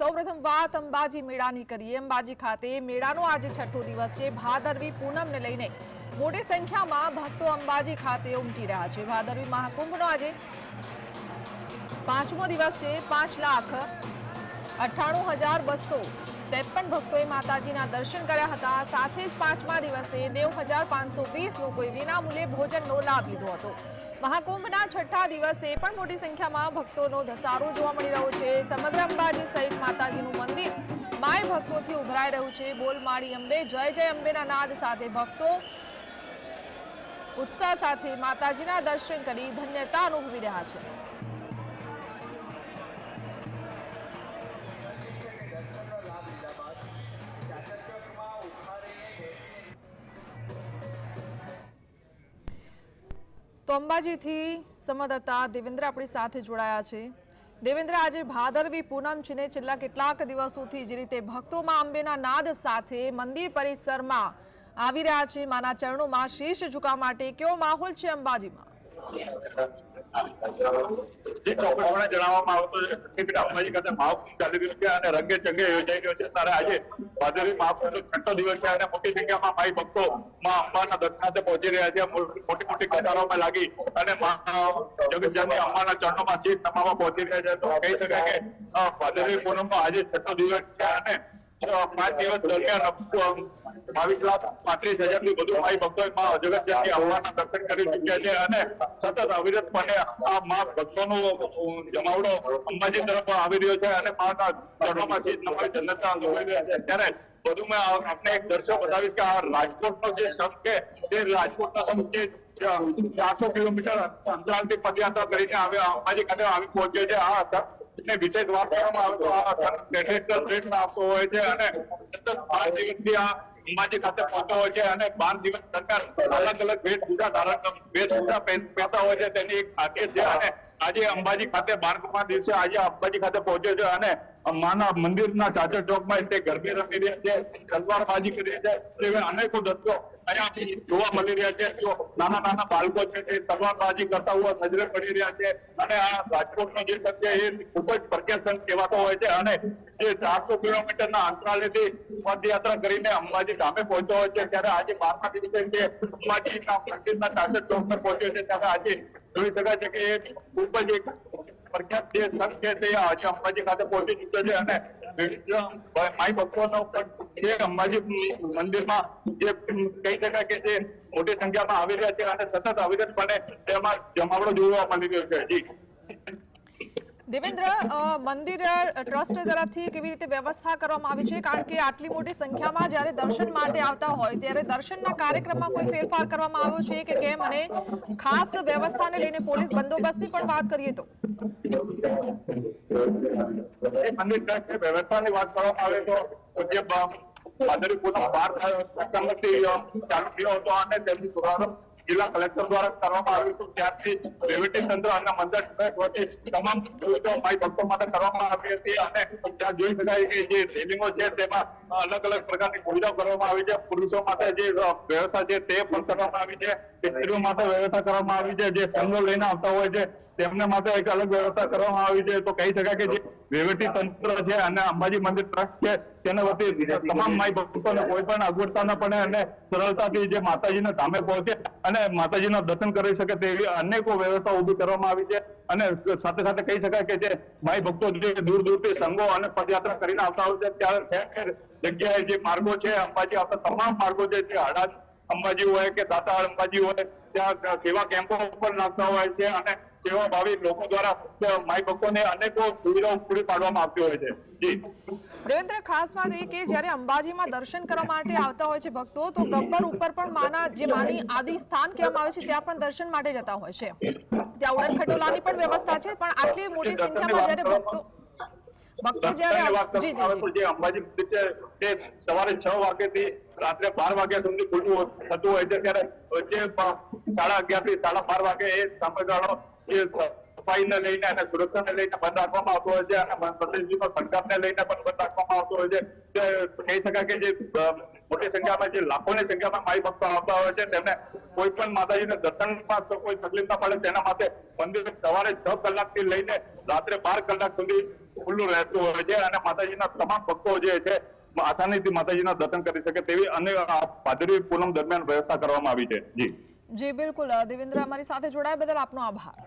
સૌપ્રથમ વાત અંબાજી મેળાની કરીએ। અંબાજી ખાતે મેળાનો આજે છઠ્ઠો દિવસ છે। ભાદરવી પૂનમને લઈને મોટી સંખ્યામાં ભક્તો અંબાજી ખાતે ઉમટી રહ્યા છે। ભાદરવી મહાકુંભનો આજે પાંચમો દિવસ છે। 5,98,253 ભક્તોએ માતાજીના દર્શન કર્યા હતા। સાથે જ પાંચમા દિવસે 90,520 લોકોએ વિનામૂલ્યે ભોજનનો લાભ લીધો હતો। મહાકુંભના છઠ્ઠા દિવસે પણ મોટી સંખ્યામાં ભક્તોનો ધસારો જોવા મળી રહ્યો છે। સમગ્ર અંબાજી સહિત માતાજીનું મંદિર માય ભક્તોથી ઉભરાઈ રહ્યું છે। બોલ માળી અંબે, જય જય અંબેના નાદ સાથે ભક્તો ઉત્સાહ સાથે માતાજીના દર્શન કરી ધન્યતા અનુભવી રહ્યા છે। તો અંબાજીથી સંવાદદાતા દેવેન્દ્ર આપણી સાથે જોડાયા છે। દેવેન્દ્ર, આજે ભાદરવી પૂનમ છે ને છેલ્લા કેટલાક દિવસોથી જે રીતે ભક્તો માં અંબેના નાદ સાથે મંદિર પરિસરમાં આવી રહ્યા છે, માના ચરણોમાં શીશ ઝુકાવવા માટે કેવો માહોલ છે અંબાજીમાં? જણાવવામાં આવતું અંબાજી ખાતે મહાકુંભ ચાલી રહ્યું છે અને રંગે ચંગે યોજાઈ રહ્યો છે। ત્યારે આજે ભાદરવી મહાકુંભનો છઠ્ઠો દિવસ છે અને મોટી સંખ્યામાં ભાઈ ભક્તો માં અંબાના દર્શનાર્થે પહોંચી રહ્યા છે। મોટી મોટી કતારોમાં લાગી અને જગતજનની અંબાના ચરણોમાં શીશ નમાવા પહોંચી રહ્યા છે। તો કહી શકાય કે ભાદરવી પૂનમનો આજે છઠ્ઠો દિવસ છે અને 5 દિવસ દરમિયાન 22,35,000 થી વધુ ભાઈ ભક્તોએ જગતજનની અંબાના દર્શન કરી ચૂક્યા છે અને સતત અવિરતપણે આ મા ભક્તોનો જમાવડો અંબાજી તરફ આવી રહ્યો છે અને માના ચરણોમાં શીશ નમાવી જન્નતના અનુભવી રહ્યા છે। ત્યારે વધુમાં આપણે એક દ્રશ્ય બતાવીશ કે આ રાજકોટનો જે સંઘ છે તે રાજકોટનો સંઘ છે 400 કિલોમીટર અંતરાલથી પદયાત્રા કરીને અંબાજી ખાતે આવી પહોંચ્યો છે। આ ને વિશેષ વાત કરવામાં આવે તો આ ટ્રેનમાં આપતો હોય છે અને સતત 5 દિવસથી આ અંબાજી ખાતે પહોંચતો હોય છે અને 12 દિવસ દરમિયાન અલગ અલગ વેશભૂષા પહેરતા હોય છે। તેની એક ખાસિયત છે અને આજે અંબાજી ખાતે 12મા દિવસે આજે અંબાજી ખાતે પહોંચ્યો છે અને માના મંદિરના ચાચર ચોકમાં તે ગરબી રમી રહ્યા છે, તલવારબાજી કરી રહ્યા છે। એવા અનેકો દ્રશ્યો અહીંયા જોવા મળી રહ્યા છે। જો નાના નાના બાળકો છે તે તલવારબાજી કરતા હોવા નજરે પડી રહ્યા છે અને આ રાજકોટનો જે સંઘ છે એ ખૂબ જ પ્રખ્યાત સંઘ કહેવાતો હોય છે અને જે 400 કિલોમીટરના અંતરાલેથી પદયાત્રા કરીને અંબાજી સામે પહોંચ્યો હોય છે। ત્યારે આજે 12મા દિવસે જે અંબાજીના મંદિરના ચાચર ચોક પર પહોંચ્યો છે ત્યારે આજે જોઈ શકાય છે કે એ ખૂબ જ એક પ્રખ્યાત જે સંઘ છે તે આજે અંબાજી ખાતે પહોંચી ચૂક્યો છે અને માઈ ભક્તોનો જે અંબાજી મંદિરમાં જે કહી શકાય કે જે મોટી સંખ્યામાં આવી રહ્યા છે અને સતત અવિરતપણે તેમાં જમાવડો જોવા મળી રહ્યો છે। જી દેવેન્દ્ર, મંદિર ટ્રસ્ટ તરફથી કેવી રીતે વ્યવસ્થા કરવામાં આવી છે? કારણ કે આટલી મોટી સંખ્યામાં જ્યારે દર્શન માટે આવતા હોય ત્યારે દર્શનના કાર્યક્રમમાં કોઈ ફેરફાર કરવામાં આવ્યો છે કે કેમ? અને ખાસ વ્યવસ્થાને લઈને પોલીસ બંદોબસ્તની પણ વાત કરીએ તો મંદિર ટ્રસ્ટ વ્યવસ્થાની વાત કરવામાં આવે તો જે ભાદરવી પૂનમ 12 સપ્ટેમ્બરથી ચાલુ થયો હતો અને તેમની શુભારંભ જિલ્લા કલેક્ટર દ્વારા કરવામાં આવ્યું હતું। ત્યારથી વહીવટીતંત્ર અને મંદિર વચ્ચે તમામ સુવિધાઓ ભાઈ ભક્તો માટે કરવામાં આવી હતી અને ત્યાં જોઈ શકાય કે જે રેલિંગો છે તેમાં અલગ અલગ પ્રકારની સુવિધાઓ કરવામાં આવી છે। પુરુષો માટે જે વ્યવસ્થા છે તે પણ કરવામાં આવી છે, સ્ત્રીઓ માટે વ્યવસ્થા કરવામાં આવી છે, જે સંઘો લઈને આવતા હોય છે તેમને માટે એક અલગ વ્યવસ્થા કરવામાં આવી છે। તો કહી શકાય કે જે વહીવટી તંત્ર છે અને અંબાજી મંદિર ટ્રસ્ટ છે તેના વતી તમામ માઈ ભક્તોને કોઈ પણ અગવડતા ન પડે અને સરળતાથી જે માતાજીને સામે પહોંચે અને માતાજીના દર્શન કરી શકે તેવી અનેકો વ્યવસ્થા ઉભી કરવામાં આવી છે। અને સાથે સાથે કહી શકાય કે જે માઈ ભક્તો જે દૂર દૂરથી સંઘો અને પદયાત્રા કરીને આવતા હોય છે ત્યારે ઠેર ઠેર જગ્યાએ જે માર્ગો છે અંબાજી આવતા તમામ માર્ગો છે જે હડાદ અંબાજી હોય કે દાતાળ અંબાજી હોય ત્યાં સેવા કેમ્પો પણ લાગતા હોય છે અને સેવા ભાવી લોકો દ્વારા માઈ ભક્તોને અનેકો સુવિધાઓ પૂરી પાડવામાં આવતી હોય છે। જી દેવેન્દ્ર, ખાસ વાત એ કે જ્યારે અંબાજીમાં દર્શન કરવા માટે આવતા હોય છે ભક્તો તો ગબ્બર ઉપર પણ માના જે માની આદિ સ્થાન કહેવામાં આવે છે ત્યાં પણ દર્શન માટે જતા હોય છે। ત્યાં ઉડન ખટોલાની પણ વ્યવસ્થા છે, પણ આટલી મોટી સંખ્યામાં જ્યારે ભક્તો જ્યારે જે અંબાજી મંદિર છે તે સવારે 6 વાગ્યાથી રાત્રે 12 વાગ્યા સુધી ખુલ્લું થતું હોય છે। ત્યારે જે 11:30 થી 12:30 વાગે એ સમયગાળો જે સફાઈને લઈને અને સુરક્ષાને લઈને બંધ રાખવામાં આવતો હોય છે અને પ્રતિનિધિત્વ સરકારને લઈને પણ બંધ રાખવામાં આવતો હોય છે। કહી શકાય કે જે મોટી સંખ્યામાં જે લાખોની સંખ્યામાં માઈ ભક્તો આવતા હોય છે તેમને કોઈ પણ માતાજીને દર્શનમાં કોઈ તકલીફ ના પડે તેના માટે મંદિર સવારે 6 કલાકથી લઈને રાત્રે 12 કલાક સુધી ખુલ્લું રહેતું હોય છે અને માતાજીના તમામ ભક્તો જે છે આસાનીથી માતાજીના દર્શન કરી શકે તેવી અનેક ભાદરવી પૂનમ દરમિયાન વ્યવસ્થા કરવામાં આવી છે. જી જી બિલકુલ દેવેન્દ્ર, અમારી સાથે જોડાયા બદલ આપનો આભાર.